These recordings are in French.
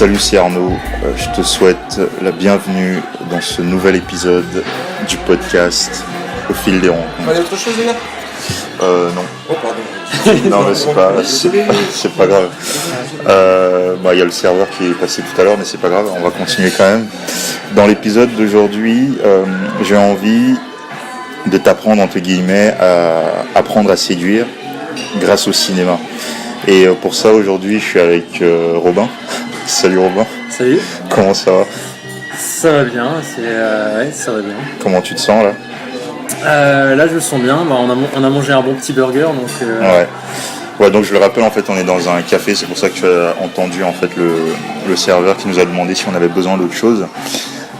Salut, c'est Arnaud. Je te souhaite la bienvenue dans ce nouvel épisode du podcast Au fil des rencontres. Il y a autre chose, les gars ? Non. Oh, pardon. Non, mais c'est pas grave. Il y a le serveur qui est passé tout à l'heure, mais c'est pas grave, on va continuer quand même. Dans l'épisode d'aujourd'hui, j'ai envie de t'apprendre, entre guillemets, à apprendre à séduire grâce au cinéma. Et pour ça, aujourd'hui, je suis avec Robin. Salut Robin. Salut. Comment ça va ? Ça va bien, ça va bien. Comment tu te sens là ? Là, je me sens bien. On a mangé un bon petit burger, donc. Ouais, donc je le rappelle, en fait, on est dans un café. C'est pour ça que tu as entendu en fait le serveur qui nous a demandé si on avait besoin d'autre chose.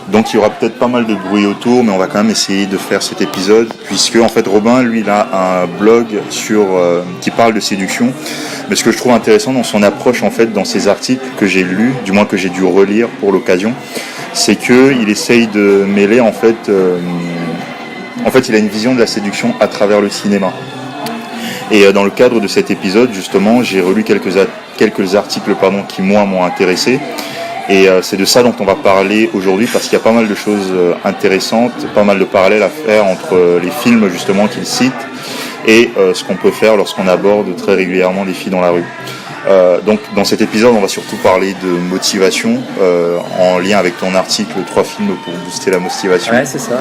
Donc il y aura peut-être pas mal de bruit autour, mais on va quand même essayer de faire cet épisode, puisque en fait Robin, lui, il a un blog qui parle de séduction. Mais ce que je trouve intéressant dans son approche, en fait, dans ses articles que j'ai lus, du moins que j'ai dû relire pour l'occasion, c'est qu'il essaye de mêler, en fait, il a une vision de la séduction à travers le cinéma. Et dans le cadre de cet épisode, justement, j'ai relu quelques articles qui, moi, m'ont intéressé. Et c'est de ça dont on va parler aujourd'hui, parce qu'il y a pas mal de choses intéressantes, pas mal de parallèles à faire entre les films justement qu'il cite et ce qu'on peut faire lorsqu'on aborde très régulièrement des filles dans la rue. Donc dans cet épisode, on va surtout parler de motivation en lien avec ton article 3 films pour booster la motivation. Ouais, c'est ça.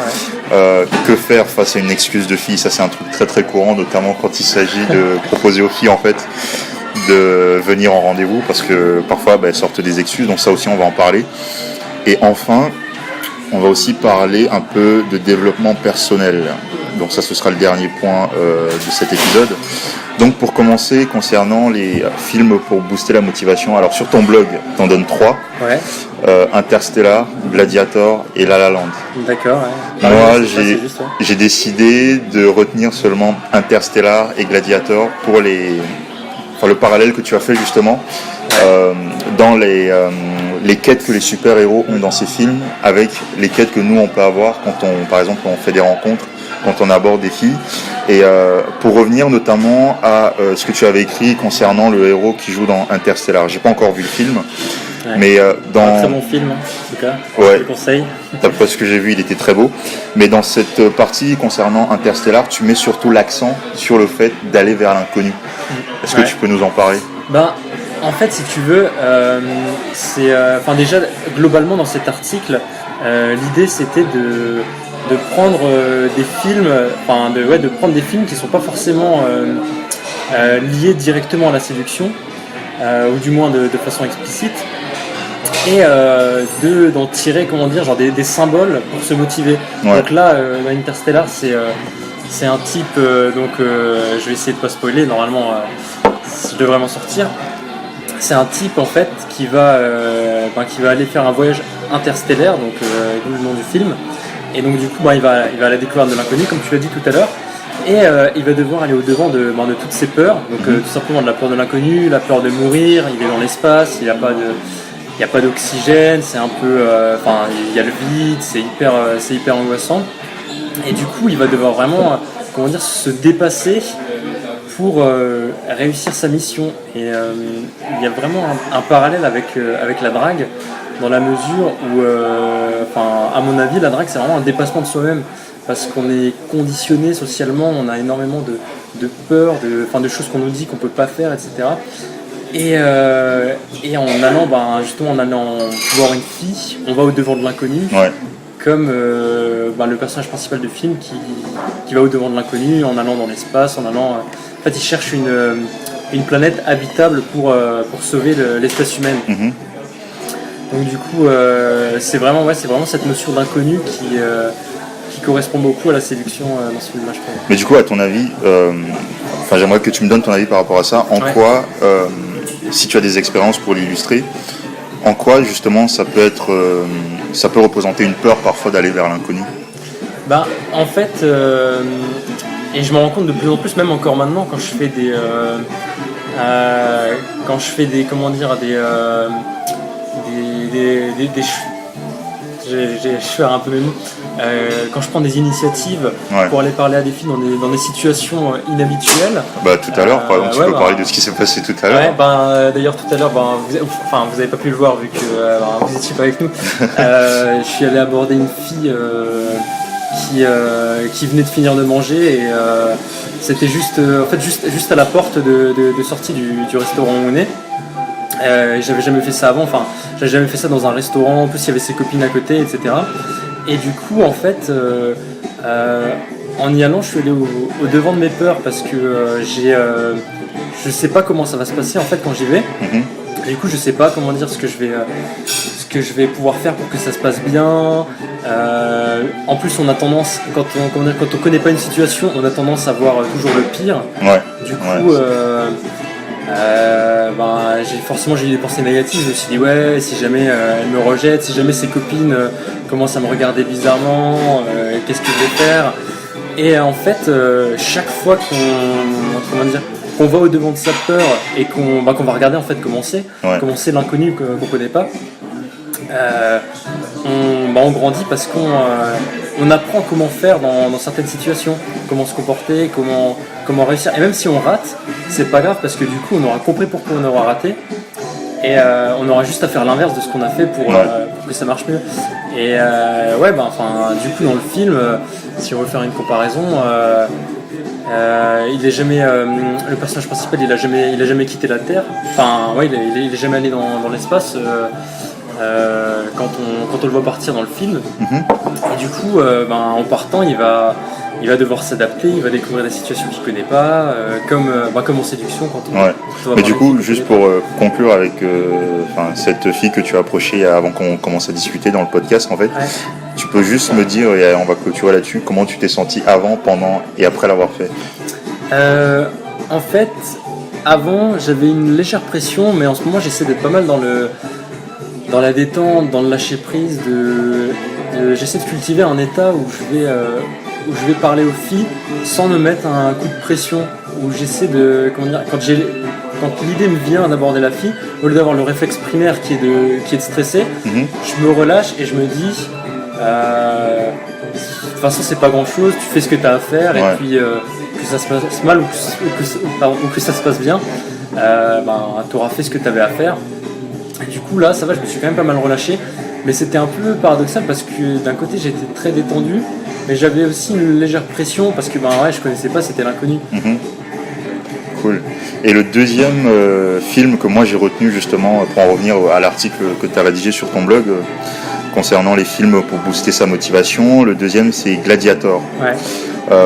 Ouais. Que faire face à une excuse de fille ? Ça, c'est un truc très très courant, notamment quand il s'agit de proposer aux filles en fait de venir en rendez-vous, parce que parfois elles sortent des excuses, donc ça aussi on va en parler. Et enfin, on va aussi parler un peu de développement personnel. Donc ça, ce sera le dernier point de cet épisode. Donc pour commencer, concernant les films pour booster la motivation, alors sur ton blog, t'en donnes 3. Ouais. Interstellar, Gladiator et La La Land. D'accord, ouais. Moi, j'ai décidé de retenir seulement Interstellar et Gladiator pour le parallèle que tu as fait justement dans les quêtes que les super-héros ont dans ces films avec les quêtes que nous on peut avoir par exemple on fait des rencontres, quand on aborde des filles. Et pour revenir notamment à ce que tu avais écrit concernant le héros qui joue dans Interstellar, j'ai pas encore vu le film. Ouais. Mais un très bon film, en tout cas. Ouais. Je te conseille. D'après ce que j'ai vu, il était très beau. Mais dans cette partie concernant Interstellar, tu mets surtout l'accent sur le fait d'aller vers l'inconnu. Est-ce que tu peux nous en parler ? En fait, si tu veux, déjà globalement dans cet article, l'idée c'était de prendre des films, de prendre des films qui sont pas forcément liés directement à la séduction, ou du moins de façon explicite. Et d'en tirer des symboles pour se motiver. Ouais. Donc là, Interstellar, c'est un type, je vais essayer de pas spoiler, normalement je devrais m'en sortir. C'est un type en fait qui va aller faire un voyage interstellaire, donc d'où le nom du film. Et donc du coup il va à la découverte de l'inconnu, comme tu l'as dit tout à l'heure. Et il va devoir aller au-devant de toutes ses peurs, donc tout simplement de la peur de l'inconnu, la peur de mourir. Il est dans l'espace, il n'y a pas d'oxygène, c'est un peu, il y a le vide, c'est hyper angoissant. Et du coup, il va devoir vraiment, se dépasser pour réussir sa mission. Et il y a vraiment un parallèle avec la drague, dans la mesure où, à mon avis, la drague, c'est vraiment un dépassement de soi-même, parce qu'on est conditionné socialement, on a énormément de peurs, de choses qu'on nous dit qu'on peut pas faire, etc. Et en allant voir une fille, on va au-devant de l'inconnu, ouais. Comme le personnage principal du film qui va au-devant de l'inconnu en allant dans l'espace, il cherche une planète habitable pour sauver l'espèce humaine. Mm-hmm. Donc du coup, c'est vraiment cette notion d'inconnu qui correspond beaucoup à la séduction dans ce film-là, je crois. Mais du coup, à ton avis, j'aimerais que tu me donnes ton avis par rapport à ça. En quoi, si tu as des expériences pour l'illustrer, en quoi justement ça peut représenter une peur parfois d'aller vers l'inconnu ? En fait, et je m'en rends compte de plus en plus, même encore maintenant, quand je fais des je vais faire un peu mes mots. quand je prends des initiatives pour aller parler à des filles dans des situations inhabituelles. Bah, tout à l'heure, par exemple, tu peux parler de ce qui s'est passé tout à l'heure. Ouais, d'ailleurs, tout à l'heure, vous n'avez pas pu le voir vu que vous n'étiez pas avec nous. Je suis allé aborder une fille qui venait de finir de manger et c'était juste à la porte de sortie du restaurant où on est. J'avais jamais fait ça avant, j'avais jamais fait ça dans un restaurant, en plus il y avait ses copines à côté, etc. Et du coup, en fait, en y allant, je suis allé au devant de mes peurs parce que je sais pas comment ça va se passer en fait quand j'y vais. Et du coup, je sais pas comment dire ce que je vais pouvoir faire pour que ça se passe bien. En plus, on a tendance, quand on connaît pas une situation, on a tendance à voir toujours le pire. Du coup, j'ai eu des pensées négatives. Je me suis dit si jamais elle me rejette, si jamais ses copines commencent à me regarder bizarrement, qu'est-ce que je vais faire? Et en fait, chaque fois qu'on va au devant de sa peur et qu'on va regarder en fait comment c'est l'inconnu qu'on connaît pas, on grandit parce qu'on apprend comment faire dans certaines situations, comment se comporter, comment réussir. Et même si on rate, c'est pas grave parce que du coup on aura compris pourquoi on aura raté et on aura juste à faire l'inverse de ce qu'on a fait pour que ça marche mieux. Et du coup dans le film, si on veut faire une comparaison, le personnage principal il a jamais quitté la Terre. Il est jamais allé dans l'espace. Quand on le voit partir dans le film. Et du coup, en partant, il va devoir s'adapter, il va découvrir des situations qu'il ne connaît pas, comme en séduction quand on Mais du coup, juste pour conclure avec cette fille que tu as approchée avant qu'on commence à discuter dans le podcast, en fait, tu peux juste me dire, et on va clôturer là-dessus, comment tu t'es senti avant, pendant et après l'avoir fait? En fait, avant, j'avais une légère pression, mais en ce moment, j'essaie d'être pas mal dans la détente, dans le lâcher prise, j'essaie de cultiver un état où je vais parler aux filles sans me mettre un coup de pression, où j'essaie de, quand l'idée me vient d'aborder la fille, au lieu d'avoir le réflexe primaire qui est de stresser, je me relâche et je me dis, de toute façon c'est pas grand chose, tu fais ce que tu as à faire et puis que ça se passe mal ou que ça se passe bien, tu auras fait ce que tu avais à faire. Et du coup là ça va, je me suis quand même pas mal relâché, mais c'était un peu paradoxal parce que d'un côté j'étais très détendu, mais j'avais aussi une légère pression parce que je connaissais pas, c'était l'inconnu. Cool. Et le deuxième film que moi j'ai retenu justement pour en revenir à l'article que tu as rédigé sur ton blog concernant les films pour booster sa motivation, le deuxième c'est Gladiator.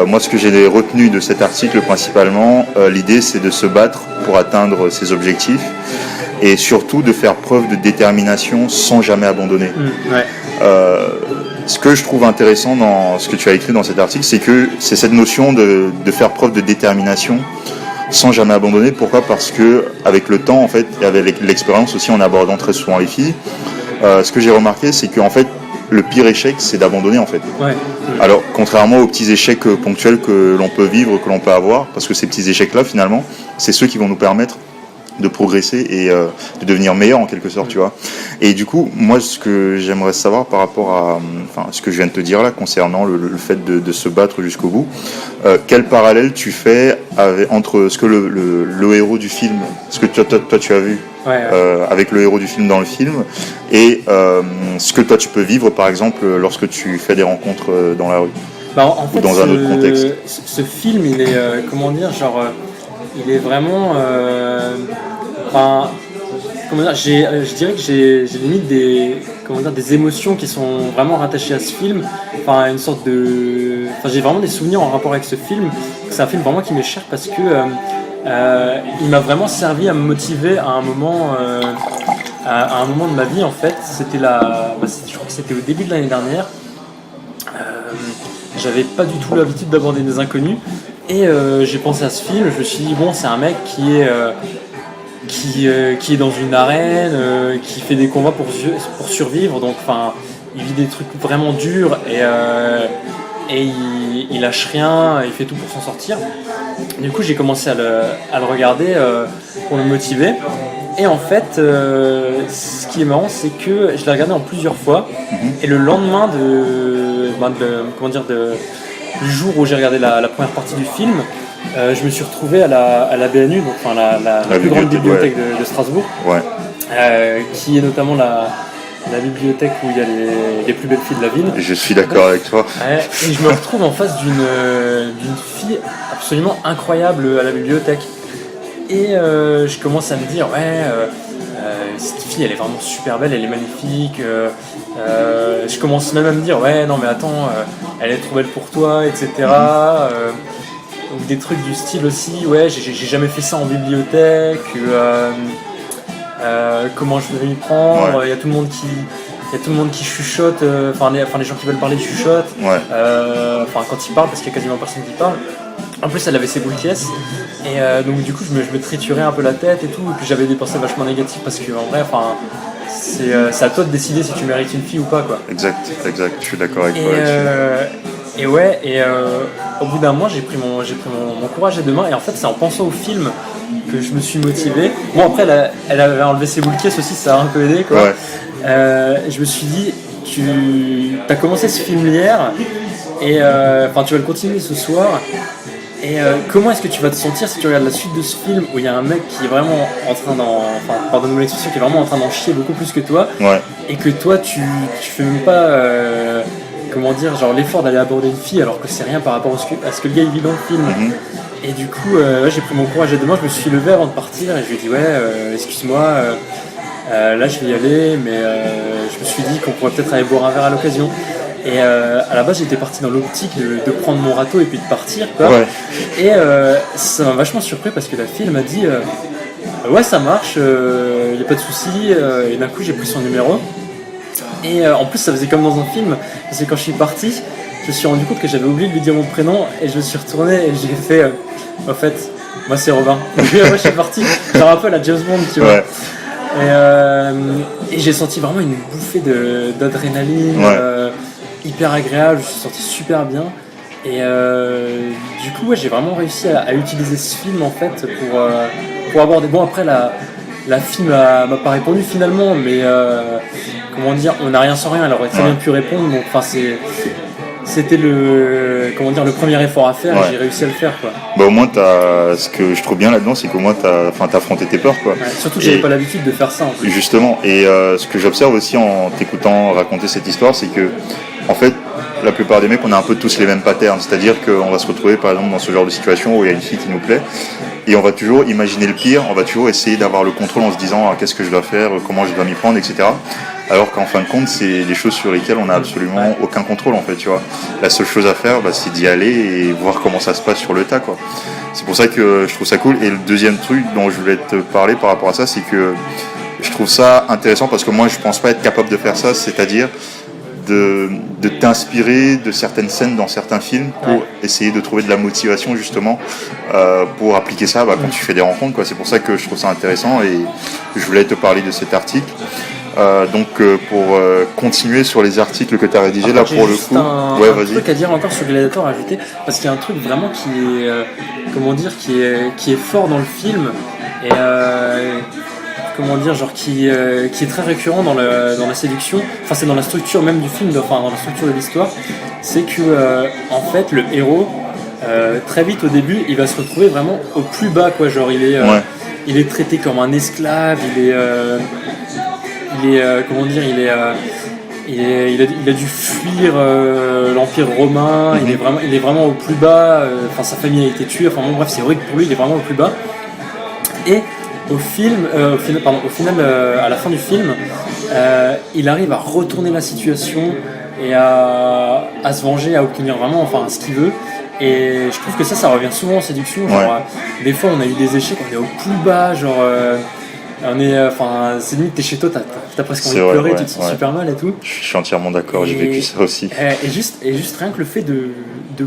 Moi ce que j'ai retenu de cet article principalement, l'idée c'est de se battre pour atteindre ses objectifs et surtout de faire preuve de détermination sans jamais abandonner. Ce que je trouve intéressant dans ce que tu as écrit dans cet article, c'est que c'est cette notion de faire preuve de détermination sans jamais abandonner. Pourquoi ? Parce que avec le temps en fait, et avec l'expérience aussi en abordant très souvent les filles, ce que j'ai remarqué c'est qu'en fait le pire échec c'est d'abandonner en fait. Alors contrairement aux petits échecs ponctuels que l'on peut vivre, que l'on peut avoir, parce que ces petits échecs là finalement c'est ceux qui vont nous permettre de progresser et de devenir meilleur en quelque sorte, tu vois. Et du coup, moi, ce que j'aimerais savoir par rapport à ce que je viens de te dire là, concernant le fait de se battre jusqu'au bout, quel parallèle tu fais entre ce que le héros du film, ce que toi tu as vu avec le héros du film dans le film, et ce que toi tu peux vivre, par exemple, lorsque tu fais des rencontres dans la rue, en fait, ou dans un autre contexte. Ce film, il est, il est vraiment... je dirais que j'ai limite des émotions qui sont vraiment rattachées à ce film. Une sorte de... j'ai vraiment des souvenirs en rapport avec ce film. C'est un film vraiment qui m'est cher parce que il m'a vraiment servi à me motiver à un moment de ma vie en fait. C'était je crois que c'était au début de l'année dernière. J'avais pas du tout l'habitude d'aborder des inconnus et j'ai pensé à ce film. Je me suis dit c'est un mec qui est dans une arène, qui fait des combats pour survivre, donc il vit des trucs vraiment durs et il lâche rien, il fait tout pour s'en sortir. Du coup j'ai commencé à le regarder pour me motiver. Et en fait, ce qui est marrant, c'est que je l'ai regardé en plusieurs fois. Et le lendemain du jour où j'ai regardé la première partie du film, je me suis retrouvé à la BNU, donc enfin la plus grande bibliothèque de Strasbourg, qui est notamment la bibliothèque où il y a les plus belles filles de la ville. Je suis d'accord avec toi. Et je me retrouve en face d'une fille absolument incroyable à la bibliothèque. Et je commence à me dire, cette fille elle est vraiment super belle, elle est magnifique. Je commence même à me dire, non mais attends, elle est trop belle pour toi, etc. Donc des trucs du style aussi, j'ai jamais fait ça en bibliothèque. Comment je vais m'y prendre, il y a tout le monde qui chuchote, les gens qui veulent parler chuchotent, quand ils parlent, parce qu'il y a quasiment personne qui parle. En plus elle avait ses boules qui et donc du coup je me triturais un peu la tête et tout, et puis j'avais des pensées vachement négatives parce que en vrai c'est à toi de décider si tu mérites une fille ou pas, quoi. Exact, je suis d'accord avec toi là-dessus. Au bout d'un mois j'ai pris mon courage à deux mains, et en fait c'est en pensant au film que je me suis motivé. Bon après elle avait enlevé ses boules qui aussi, ça a un peu aidé, quoi. Je me suis dit, tu as commencé ce film hier et tu vas le continuer ce soir. Et comment est-ce que tu vas te sentir si tu regardes la suite de ce film où il y a un mec qui est vraiment en train pardonne-moi l'expression, qui est vraiment en train d'en chier beaucoup plus que toi, et que toi tu fais même pas l'effort d'aller aborder une fille alors que c'est rien par rapport à ce que le gars il vit dans le film. Et du coup j'ai pris mon courage à deux mains, je me suis levé avant de partir et je lui ai dit excuse-moi, là je vais y aller, mais je me suis dit qu'on pourrait peut-être aller boire un verre à l'occasion. Et à la base j'étais parti dans l'optique de prendre mon râteau et puis de partir, quoi. Et ça m'a vachement surpris parce que la fille m'a dit ça marche, y a pas de souci. Et d'un coup j'ai pris son numéro, et en plus ça faisait comme dans un film, parce que quand je suis parti je me suis rendu compte que j'avais oublié de lui dire mon prénom, et je me suis retourné et j'ai fait en fait moi c'est Robin. Et moi je suis parti genre un peu la James Bond, tu vois. Et j'ai senti vraiment une bouffée d'adrénaline, hyper agréable, je suis sorti super bien. Et du coup j'ai vraiment réussi à utiliser ce film en fait pour aborder. Bon après la fille m'a pas répondu finalement, mais on n'a rien sans rien, elle aurait très bien pu répondre, donc c'était le premier effort à faire, et j'ai réussi à le faire, quoi. Au moins ce que je trouve bien là-dedans, c'est qu'au moins t'as affronté tes peurs, quoi. Surtout que j'avais pas l'habitude de faire ça en plus. Justement, et ce que j'observe aussi en t'écoutant raconter cette histoire, c'est que en fait la plupart des mecs, on a un peu tous les mêmes patterns, c'est-à-dire qu'on va se retrouver par exemple dans ce genre de situation où il y a une fille qui nous plaît, et on va toujours imaginer le pire, on va toujours essayer d'avoir le contrôle en se disant qu'est-ce que je dois faire, comment je dois m'y prendre, etc. Alors qu'en fin de compte, c'est des choses sur lesquelles on n'a absolument aucun contrôle, en fait, tu vois. La seule chose à faire, c'est d'y aller et voir comment ça se passe sur le tas, quoi. C'est pour ça que je trouve ça cool. Et le deuxième truc dont je voulais te parler par rapport à ça, c'est que je trouve ça intéressant parce que moi, je pense pas être capable de faire ça, c'est-à-dire de t'inspirer de certaines scènes dans certains films pour essayer de trouver de la motivation, justement, pour appliquer ça quand tu fais des rencontres, quoi. C'est pour ça que je trouve ça intéressant et je voulais te parler de cet article. Pour continuer sur les articles que tu as rédigés, là pour le coup, un truc à dire encore sur Gladiator à ajouter, parce qu'il y a un truc vraiment qui est fort dans le film, et qui est très récurrent dans la séduction. Enfin, c'est dans la structure même du film, dans la structure de l'histoire. C'est que en fait le héros très vite au début il va se retrouver vraiment au plus bas, quoi. Genre il est traité comme un esclave, il a dû fuir l'Empire romain, il est vraiment au plus bas, sa famille a été tuée, bref, c'est horrible pour lui, il est vraiment au plus bas. Et au final, à la fin du film, il arrive à retourner la situation et à se venger, à obtenir vraiment ce qu'il veut. Et je trouve que ça revient souvent en séduction. Des fois on a eu des échecs, on est au plus bas, c'est limite, t'es chez toi, t'as presque envie de pleurer, tu te sens super mal et tout. Je suis entièrement d'accord, j'ai vécu ça aussi. Et juste rien que le fait de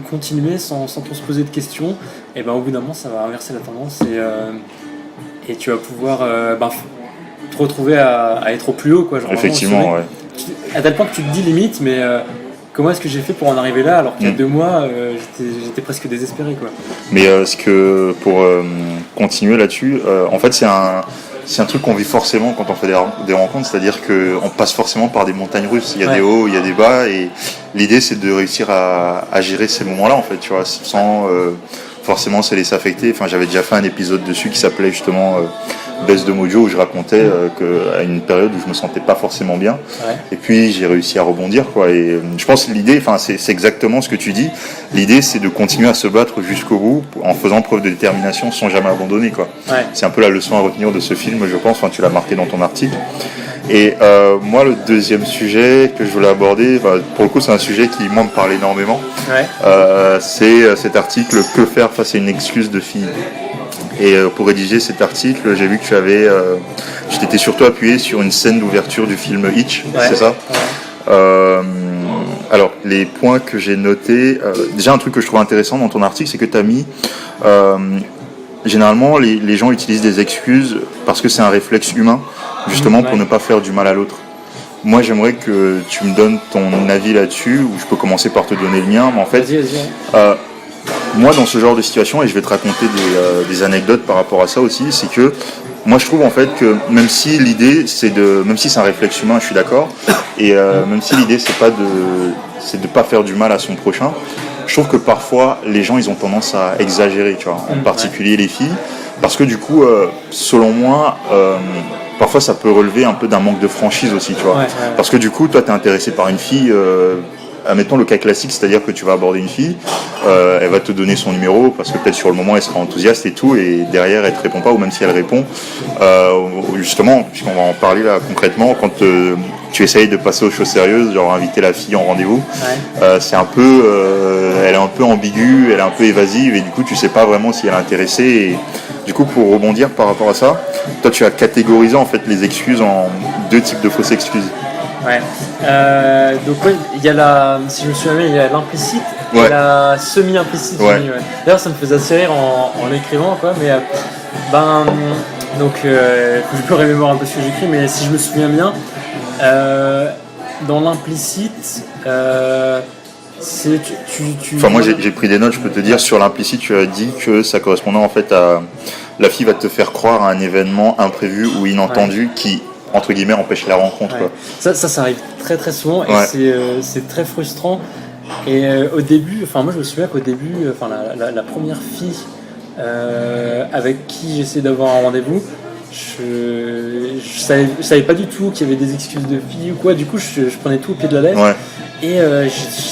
continuer sans trop se poser de questions, et au bout d'un moment ça va inverser la tendance, et tu vas pouvoir te retrouver à être au plus haut, quoi. Effectivement, à tel point que tu te dis limite, mais comment est-ce que j'ai fait pour en arriver là, alors qu'il y a 2 mois j'étais presque désespéré, quoi. Mais pour continuer là-dessus, en fait c'est c'est un truc qu'on vit forcément quand on fait des rencontres, c'est-à-dire qu'on passe forcément par des montagnes russes. Il y a des hauts, il y a des bas, et l'idée c'est de réussir à gérer ces moments-là, en fait, tu vois, sans forcément se laisser affecter. Enfin, j'avais déjà fait un épisode dessus qui s'appelait justement Baisse de Mojo, où je racontais qu'à une période où je me sentais pas forcément bien, et puis j'ai réussi à rebondir, quoi. Et je pense que l'idée, enfin, c'est exactement ce que tu dis. L'idée, c'est de continuer à se battre jusqu'au bout, en faisant preuve de détermination, sans jamais abandonner, quoi. C'est un peu la leçon à retenir de ce film, je pense. Enfin, tu l'as marqué dans ton article. Et moi, le deuxième sujet que je voulais aborder, pour le coup, c'est un sujet qui, moi, me parle énormément. C'est cet article « Que faire face à une excuse de fille ?» Et pour rédiger cet article, j'ai vu que tu t'étais surtout appuyé sur une scène d'ouverture du film Hitch, c'est ça ? Alors, les points que j'ai notés, déjà un truc que je trouve intéressant dans ton article, c'est que tu as mis... généralement, les gens utilisent des excuses parce que c'est un réflexe humain, justement pour ne pas faire du mal à l'autre. Moi, j'aimerais que tu me donnes ton avis là-dessus, ou je peux commencer par te donner le mien, mais en fait... Vas-y. Moi, dans ce genre de situation, et je vais te raconter des anecdotes par rapport à ça aussi, c'est que moi je trouve en fait que même si l'idée même si c'est un réflexe humain, je suis d'accord, et même si l'idée c'est de pas faire du mal à son prochain, je trouve que parfois les gens ils ont tendance à exagérer, tu vois, en particulier les filles, parce que du coup, selon moi, parfois ça peut relever un peu d'un manque de franchise aussi, tu vois, parce que du coup, toi t'es intéressé par une fille. Admettons le cas classique, c'est-à-dire que tu vas aborder une fille, elle va te donner son numéro parce que peut-être sur le moment elle sera enthousiaste et tout, et derrière elle te répond pas, ou même si elle répond, justement, puisqu'on va en parler là concrètement, quand tu essayes de passer aux choses sérieuses, genre inviter la fille en rendez-vous, c'est un peu, elle est un peu ambiguë, elle est un peu évasive, et du coup tu sais pas vraiment si elle est intéressée. Et du coup, pour rebondir par rapport à ça, toi tu as catégorisé en fait les excuses en deux types de fausses excuses. Donc il y a si je me souviens bien, il y a l'implicite et la semi-implicite. D'ailleurs, ça me faisait assez rire en écrivant, quoi. Mais donc faut que je me remémore un peu ce que j'écris, mais si je me souviens bien, dans l'implicite, c'est Enfin, moi j'ai pris des notes, je peux te dire, sur l'implicite, tu as dit que ça correspondait en fait à la fille va te faire croire à un événement imprévu ou inentendu qui, entre guillemets, empêche la rencontre. Quoi. Ça arrive très très souvent, et c'est très frustrant. Et au début, enfin moi je me souviens qu'au début, la première fille avec qui j'essayais d'avoir un rendez-vous, je savais pas du tout qu'il y avait des excuses de filles ou quoi. Du coup je prenais tout au pied de la lettre. Et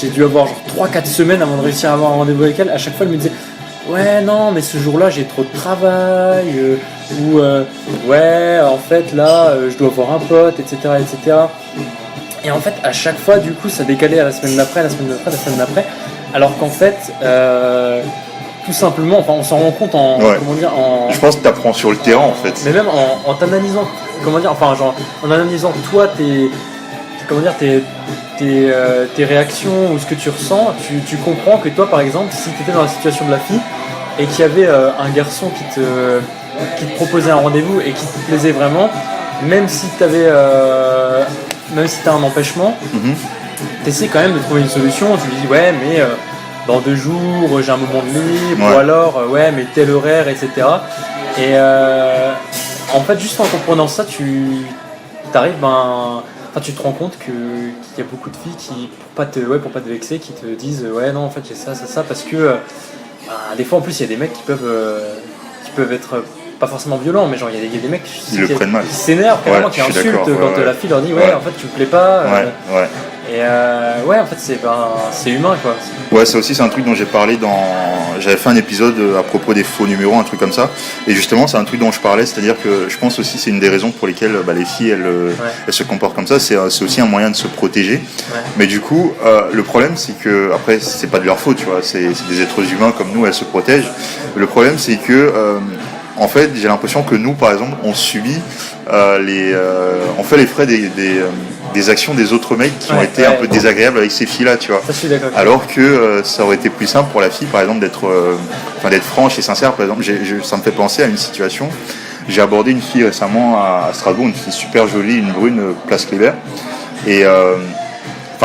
j'ai dû avoir genre 3-4 semaines avant de réussir à avoir un rendez-vous avec elle. À chaque fois elle me disait ouais non mais ce jour-là j'ai trop de travail, ou ouais en fait là je dois voir un pote, etc. Et en fait à chaque fois du coup ça décalait à la semaine d'après, alors qu'en fait tout simplement, enfin on s'en rend compte je pense que tu apprends sur le terrain en fait. Mais même en t'analysant, en analysant toi tes réactions ou ce que tu ressens, tu comprends que toi par exemple si tu étais dans la situation de la fille et qu'il y avait un garçon qui te proposait un rendez-vous et qui te plaisait vraiment, même si tu as un empêchement, tu essaies quand même de trouver une solution. Tu lui dis ouais mais dans 2 jours j'ai un moment de libre, ou alors ouais mais tel horaire, etc. Et en fait juste en comprenant ça tu tu te rends compte qu'il y a beaucoup de filles qui, pour pas te vexer, qui te disent ouais non en fait j'ai ça parce que des fois en plus il y a des mecs qui peuvent être pas forcément violents, mais genre il y a des mecs qui s'énervent carrément, qui insultent quand la fille leur dit ouais en fait tu me plais pas. Et en fait c'est humain quoi. Ouais, ça aussi c'est un truc dont j'ai parlé j'avais fait un épisode à propos des faux numéros, un truc comme ça, et justement c'est un truc dont je parlais, c'est-à-dire que je pense aussi c'est une des raisons pour lesquelles les filles elles se comportent comme ça, c'est aussi un moyen de se protéger. Mais du coup le problème c'est que après c'est pas de leur faute, tu vois, c'est des êtres humains comme nous, elles se protègent. Le problème c'est que en fait, j'ai l'impression que nous, par exemple, on subit on fait les frais des actions des autres mecs qui ont été un peu désagréables avec ces filles-là, tu vois. Alors que ça aurait été plus simple pour la fille, par exemple, d'être franche et sincère. Par exemple, ça me fait penser à une situation. J'ai abordé une fille récemment à Strasbourg, une fille super jolie, une brune, place Kléber. Et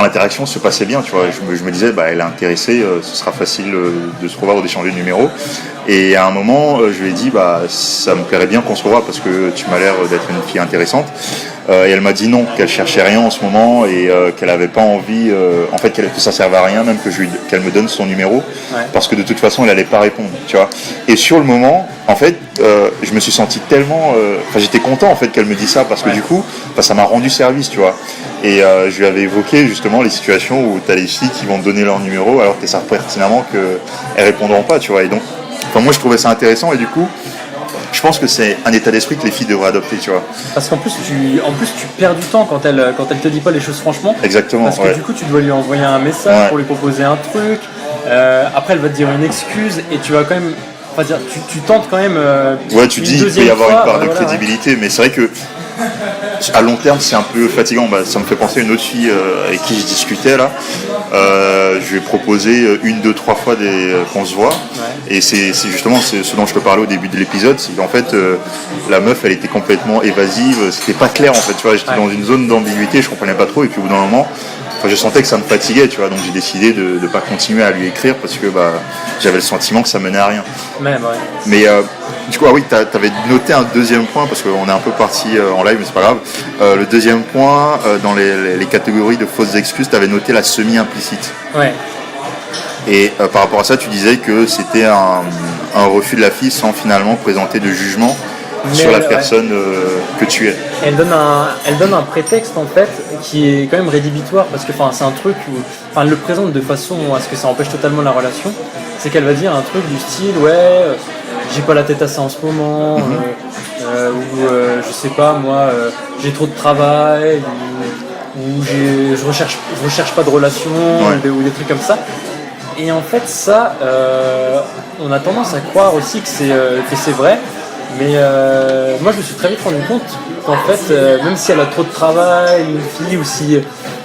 l'interaction se passait bien, tu vois. Je me disais, elle est intéressée, ce sera facile de se revoir ou d'échanger de numéros. Et à un moment, je lui ai dit, ça me plairait bien qu'on se revoie parce que tu m'as l'air d'être une fille intéressante. Et elle m'a dit non, qu'elle cherchait rien en ce moment et qu'elle avait pas envie, en fait, que ça servait à rien, même qu'elle me donne son numéro, parce que de toute façon, elle allait pas répondre, tu vois. Et sur le moment, en fait, je me suis senti tellement, j'étais content en fait qu'elle me dise ça parce que du coup, ça m'a rendu service, tu vois. Et je lui avais évoqué justement les situations où tu as les filles qui vont te donner leur numéro alors que tu sais pertinemment qu'elles répondront pas, tu vois. Et donc, moi je trouvais ça intéressant et du coup, je pense que c'est un état d'esprit que les filles devraient adopter, tu vois. Parce qu'en plus, tu perds du temps quand elle te dit pas les choses franchement. Exactement. Parce que du coup, tu dois lui envoyer un message pour lui proposer un truc. Après, elle va te dire une excuse et tu vas quand même. Enfin, tu tentes quand même. Tu dis il peut y avoir une part de crédibilité, mais c'est vrai que à long terme c'est un peu fatigant. Ça me fait penser à une autre fille avec qui je discutais là. Je lui ai proposé 1, 2, 3 fois qu'on se voit. Et c'est justement ce dont je te parlais au début de l'épisode, c'est qu'en fait la meuf elle était complètement évasive, c'était pas clair en fait, tu vois, j'étais dans une zone d'ambiguïté, je comprenais pas trop et puis au bout d'un moment je sentais que ça me fatiguait, tu vois, donc j'ai décidé de ne pas continuer à lui écrire parce que j'avais le sentiment que ça menait à rien. Mais du coup, tu avais noté un deuxième point parce qu'on est un peu parti en live, mais c'est pas grave. Le deuxième point, dans les catégories de fausses excuses, tu avais noté la semi-implicite. Et par rapport à ça, tu disais que c'était un refus de la fille sans finalement présenter de jugement sur la personne que tu es. Elle donne un prétexte en fait qui est quand même rédhibitoire parce que c'est un truc où elle le présente de façon à ce que ça empêche totalement la relation. C'est qu'elle va dire un truc du style j'ai pas la tête à ça en ce moment, ou je sais pas moi, j'ai trop de travail, ou je recherche pas de relation, ou des trucs comme ça. Et en fait ça, on a tendance à croire aussi que c'est vrai. Mais moi je me suis très vite rendu compte qu'en fait même si elle a trop de travail, une fille, ou si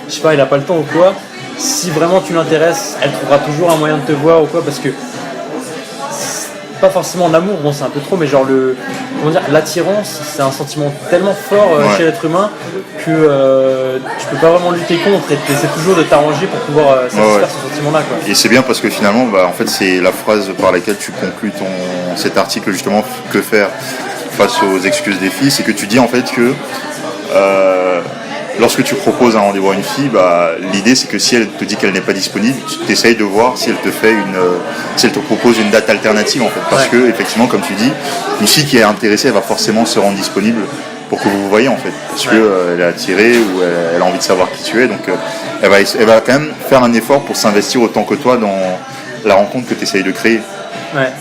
je sais pas elle a pas le temps ou quoi, si vraiment tu l'intéresses elle trouvera toujours un moyen de te voir ou quoi, parce que pas forcément l'amour, c'est un peu trop, mais genre l'attirance c'est un sentiment tellement fort chez l'être humain que tu peux pas vraiment lutter contre et tu essaies toujours de t'arranger pour pouvoir satisfaire ce sentiment là quoi. Et c'est bien parce que finalement en fait c'est la phrase par laquelle tu conclus cet article justement, que faire face aux excuses des filles, c'est que tu dis en fait que lorsque tu proposes un rendez-vous à une fille, l'idée c'est que si elle te dit qu'elle n'est pas disponible, tu essayes de voir si elle te propose une date alternative en fait. Parce que effectivement, comme tu dis, une fille qui est intéressée, elle va forcément se rendre disponible pour que vous vous voyez en fait. Parce qu'elle est attirée ou elle a envie de savoir qui tu es. Donc elle va quand même faire un effort pour s'investir autant que toi dans la rencontre que tu essayes de créer. Ouais.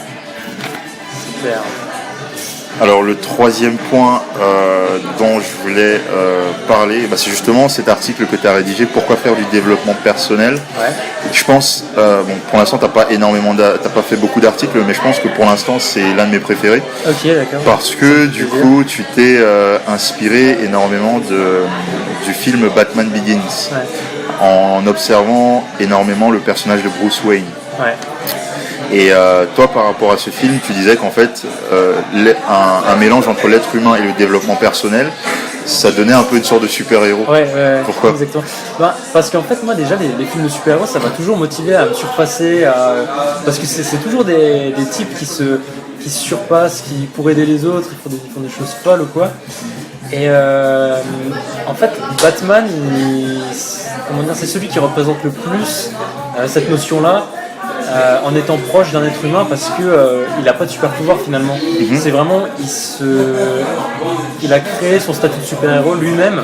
Super. Alors le troisième point dont je voulais parler, c'est justement cet article que tu as rédigé, pourquoi faire du développement personnel. Je pense, pour l'instant t'as pas fait beaucoup d'articles, mais je pense que pour l'instant c'est l'un de mes préférés. Ok, d'accord. Parce que du coup tu t'es inspiré énormément du film Batman Begins, en observant énormément le personnage de Bruce Wayne. Et toi, par rapport à ce film, tu disais qu'en fait, un mélange entre l'être humain et le développement personnel, ça donnait un peu une sorte de super-héros. Pourquoi ? Exactement. Parce qu'en fait, moi déjà, les films de super-héros, ça m'a toujours motivé à me surpasser, parce que c'est toujours des types qui se surpassent, qui pour aider les autres, ils font des choses folles ou quoi. Et en fait, Batman, c'est celui qui représente le plus cette notion-là. En étant proche d'un être humain, parce que il n'a pas de super pouvoir finalement. C'est vraiment il a créé son statut de super-héros lui-même,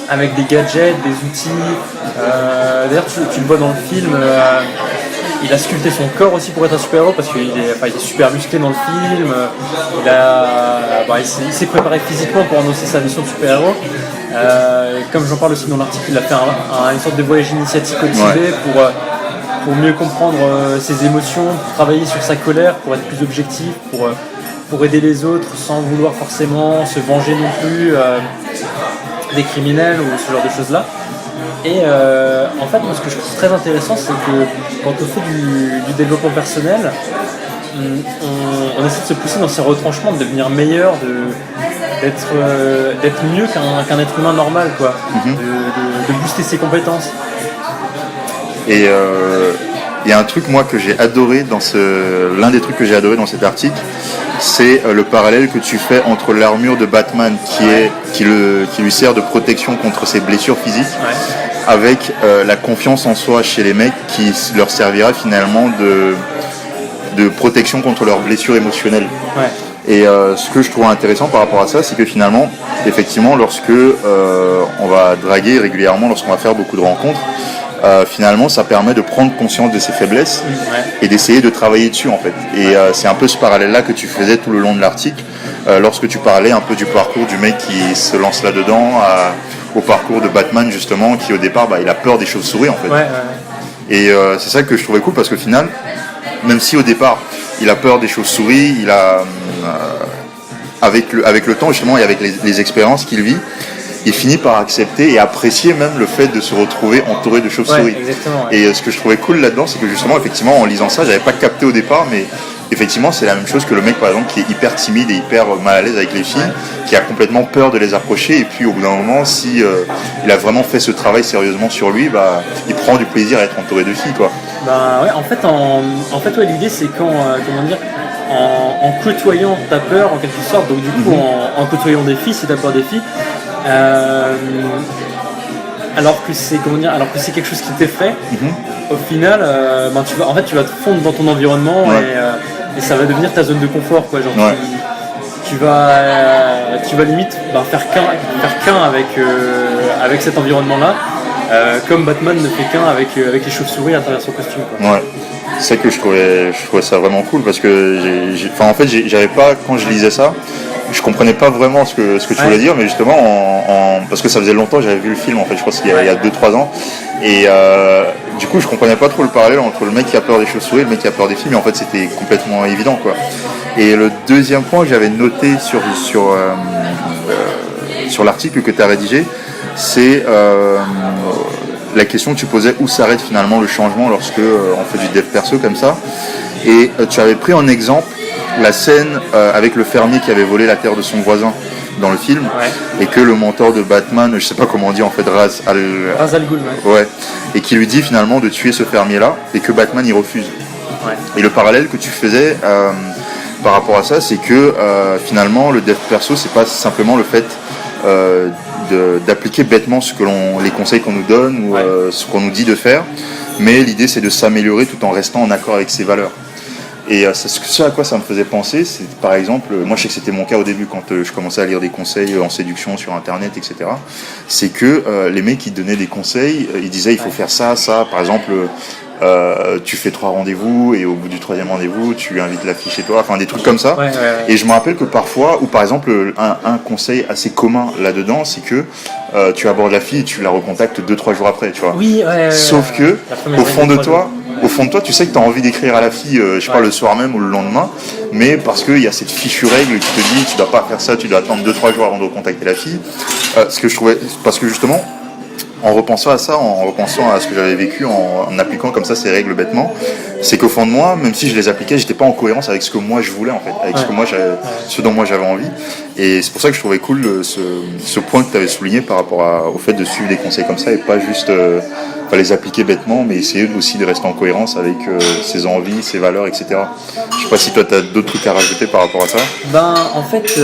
avec des gadgets, des outils. D'ailleurs tu le vois dans le film, il a sculpté son corps aussi pour être un super-héros parce qu'il est super musclé dans le film. Il s'est préparé physiquement pour endosser sa mission de super-héros. Comme j'en parle aussi dans l'article, il a fait une sorte de voyage initiatique au Tibet pour mieux comprendre ses émotions, pour travailler sur sa colère, pour être plus objectif, pour aider les autres sans vouloir forcément se venger non plus des criminels ou ce genre de choses-là. Et en fait, moi, ce que je trouve très intéressant, c'est que quand on fait du développement personnel, on essaie de se pousser dans ses retranchements, de devenir meilleur, d'être mieux qu'un être humain normal, quoi. De booster ses compétences. Et il y a un truc moi que j'ai adoré l'un des trucs que j'ai adoré dans cet article, c'est le parallèle que tu fais entre l'armure de Batman qui lui sert de protection contre ses blessures physiques, avec la confiance en soi chez les mecs qui leur servira finalement de protection contre leurs blessures émotionnelles. Et ce que je trouve intéressant par rapport à ça, c'est que finalement, effectivement, lorsque on va draguer régulièrement, lorsqu'on va faire beaucoup de rencontres, finalement ça permet de prendre conscience de ses faiblesses et d'essayer de travailler dessus en fait. Et c'est un peu ce parallèle là que tu faisais tout le long de l'article lorsque tu parlais un peu du parcours du mec qui se lance là-dedans au parcours de Batman justement, qui au départ il a peur des chauves-souris en fait. Et c'est ça que je trouvais cool, parce qu'au final, même si au départ il a peur des chauves-souris, il a avec le temps justement et avec les expériences qu'il vit, il finit par accepter et apprécier même le fait de se retrouver entouré de chauves-souris. Et ce que je trouvais cool là-dedans, c'est que justement, effectivement, en lisant ça, j'avais pas capté au départ, mais effectivement, c'est la même chose que le mec, par exemple, qui est hyper timide et hyper mal à l'aise avec les filles, qui a complètement peur de les approcher, et puis au bout d'un moment, si il a vraiment fait ce travail sérieusement sur lui, il prend du plaisir à être entouré de filles, quoi. En fait, l'idée, c'est quand, en côtoyant ta peur, en quelque sorte, donc du coup, en côtoyant des filles, si t'as peur des filles, alors que c'est quelque chose qui t'effraie, au final tu vas te fondre dans ton environnement et ça va devenir ta zone de confort, quoi. Genre tu vas limite faire qu'un avec cet environnement là, comme Batman ne fait qu'un avec les chauves-souris à travers son costume, quoi. C'est que je trouvais ça vraiment cool, parce que j'avais pas, quand je lisais ça, je comprenais pas vraiment ce que tu voulais dire, mais justement parce que ça faisait longtemps que j'avais vu le film, en fait, je crois qu'il y a 2-3 ans, et du coup je comprenais pas trop le parallèle entre le mec qui a peur des chauves-souris et le mec qui a peur des films, mais en fait c'était complètement évident, quoi. Et le deuxième point que j'avais noté sur l'article que tu as rédigé, c'est la question que tu posais, où s'arrête finalement le changement lorsque on fait du dev perso comme ça, et tu avais pris en exemple la scène avec le fermier qui avait volé la terre de son voisin dans le film, et que le mentor de Batman, je sais pas comment on dit en fait, Ra's al Ghul, et qui lui dit finalement de tuer ce fermier là, et que Batman y refuse. Et le parallèle que tu faisais par rapport à ça, c'est que finalement le dev perso, c'est pas simplement le fait d'appliquer bêtement les conseils qu'on nous donne ou ce qu'on nous dit de faire, mais l'idée c'est de s'améliorer tout en restant en accord avec ses valeurs. Et ce à quoi ça me faisait penser, c'est par exemple, moi je sais que c'était mon cas au début quand je commençais à lire des conseils en séduction sur internet, etc. C'est que les mecs qui donnaient des conseils, ils disaient il faut faire ça, par exemple, tu fais 3 rendez-vous et au bout du 3e rendez-vous tu invites la fille chez toi, enfin des trucs comme ça. Et je me rappelle que parfois, ou par exemple un conseil assez commun là-dedans, c'est que tu abordes la fille et tu la recontactes 2-3 jours après, tu vois. Sauf que au fond de toi, tu sais que tu as envie d'écrire à la fille, je sais pas, le soir même ou le lendemain, mais parce qu'il y a cette fichue règle qui te dit tu dois pas faire ça, tu dois attendre 2-3 jours avant de recontacter la fille. Ce que je trouvais, parce que justement, en repensant à ça, en repensant à ce que j'avais vécu, en appliquant comme ça ces règles bêtement, c'est qu'au fond de moi, même si je les appliquais, j'étais pas en cohérence avec ce que moi je voulais, en fait, avec ce dont moi j'avais envie. Et c'est pour ça que je trouvais cool ce point que tu avais souligné par rapport au fait de suivre des conseils comme ça et pas juste pas les appliquer bêtement, mais essayer aussi de rester en cohérence avec ses envies, ses valeurs, etc. Je sais pas si toi tu as d'autres trucs à rajouter par rapport à ça. En fait,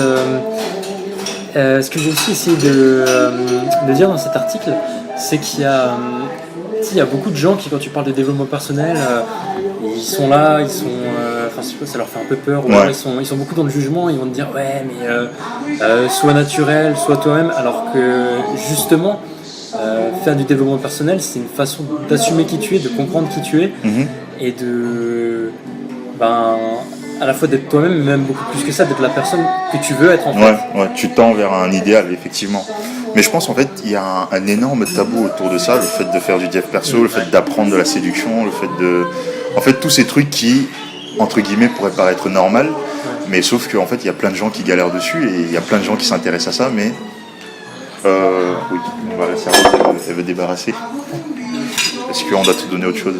ce que j'ai aussi essayé de dire dans cet article, c'est qu'il y a beaucoup de gens qui, quand tu parles de développement personnel, ils sont là, ça leur fait un peu peur, ou alors ils sont beaucoup dans le jugement, ils vont te dire sois naturel, sois toi-même, alors que justement faire du développement personnel, c'est une façon d'assumer qui tu es, de comprendre qui tu es, et de à la fois d'être toi-même, mais même beaucoup plus que ça, d'être la personne que tu veux être, en fait. Tu tends vers un idéal, effectivement. Mais je pense en fait il y a un énorme tabou autour de ça, le fait de faire du dev perso, le fait d'apprendre de la séduction, le fait de... En fait tous ces trucs qui, entre guillemets, pourraient paraître normal, mais sauf qu'en fait il y a plein de gens qui galèrent dessus et il y a plein de gens qui s'intéressent à ça, mais... oui, on va laisser Rose, elle veut débarrasser. Est-ce qu'on doit te donner autre chose?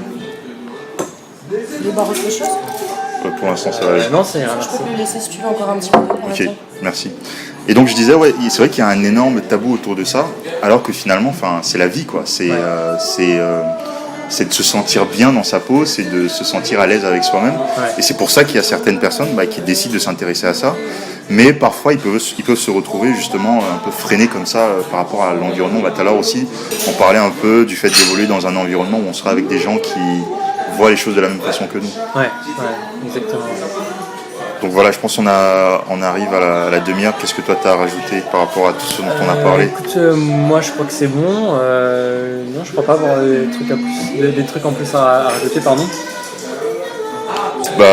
Débarrasser autre chose? quoi. Pour l'instant, ça va aller. Non, c'est rien, Je merci. peux le laisser si tu veux encore un petit peu. Ok, merci. Et donc je disais, ouais, c'est vrai qu'il y a un énorme tabou autour de ça, alors que finalement, c'est la vie, quoi. C'est de se sentir bien dans sa peau, c'est de se sentir à l'aise avec soi-même. Ouais. Et c'est pour ça qu'il y a certaines personnes qui décident de s'intéresser à ça. Mais parfois, ils peuvent se retrouver justement un peu freinés comme ça par rapport à l'environnement. Tout à l'heure aussi, on parlait un peu du fait d'évoluer dans un environnement où on sera avec des gens qui voient les choses de la même façon que nous. Ouais, exactement. Donc voilà, je pense qu'on arrive à la demi-heure. Qu'est-ce que toi tu as rajouté par rapport à tout ce dont on a parlé? Écoute, moi je crois que c'est bon. Non, je crois pas avoir des trucs en plus à rajouter, pardon.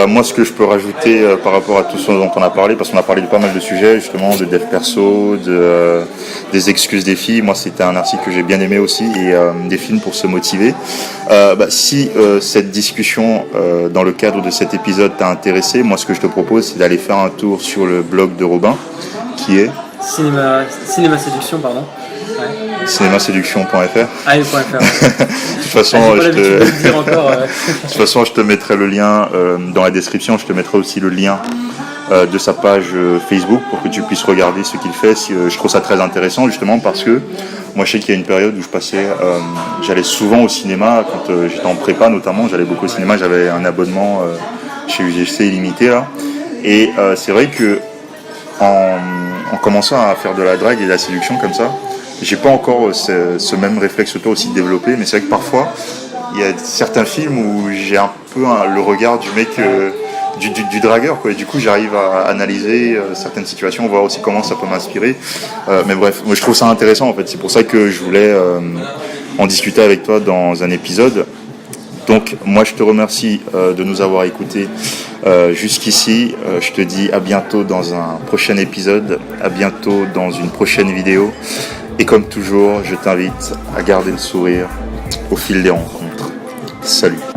Moi, ce que je peux rajouter par rapport à tout ce dont on a parlé, parce qu'on a parlé de pas mal de sujets, justement, de dev perso, des excuses des filles. Moi, c'était un article que j'ai bien aimé aussi, et des films pour se motiver. Si cette discussion, dans le cadre de cet épisode, t'a intéressé, moi, ce que je te propose, c'est d'aller faire un tour sur le blog de Robin, qui est Cinéma Séduction, pardon. Ouais. cinémaséduction.fr. Ah, .fr. De toute façon, je te mettrai le lien dans la description. Je te mettrai aussi le lien de sa page Facebook pour que tu puisses regarder ce qu'il fait. Je trouve ça très intéressant justement parce que moi je sais qu'il y a une période où j'allais souvent au cinéma quand j'étais en prépa notamment. J'allais beaucoup au cinéma. J'avais un abonnement chez UGC illimité là. Et c'est vrai que en commençant à faire de la drague et de la séduction comme ça, j'ai pas encore ce même réflexe toi aussi développé, mais c'est vrai que parfois il y a certains films où j'ai un peu le regard du mec, du dragueur, quoi. Et du coup j'arrive à analyser certaines situations, voir aussi comment ça peut m'inspirer. Mais bref, moi je trouve ça intéressant en fait. C'est pour ça que je voulais en discuter avec toi dans un épisode. Donc moi je te remercie de nous avoir écoutés jusqu'ici. Je te dis à bientôt dans un prochain épisode, à bientôt dans une prochaine vidéo. Et comme toujours, je t'invite à garder le sourire au fil des rencontres. Salut!